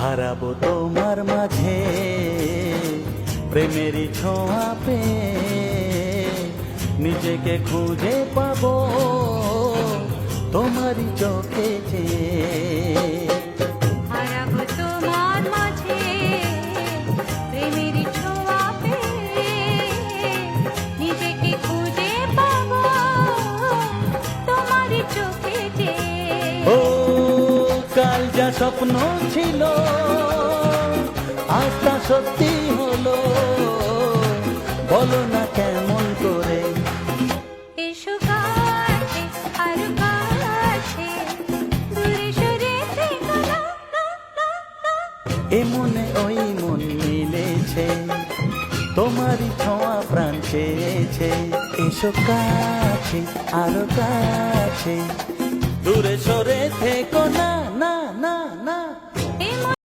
হারাবো তোমার মাঝে প্রেমেরই ছোঁয়া পেয়ে, নিজেকে খুঁজে পাবো তোমারই চোখে চেয়ে। হারাবো তোমার মাঝে প্রেমেরই ছোঁয়া পেয়ে, নিজেকে খুঁজে পাবো তোমারই চোখে চেয়ে। ও কাল যা স্বপ্ন ছিল আজ তা সত্যি হলো, বলো না কেমন করে। এসো কাছে আরো কাছে, দূরে সরে থেকো না, না, না, না। এ মনে ওই মন মিলেছে, তোমারই ছোঁয়া প্রাণ চেয়েছে। এসো কাছে আরো কাছে, দূরে সরে থেকো না।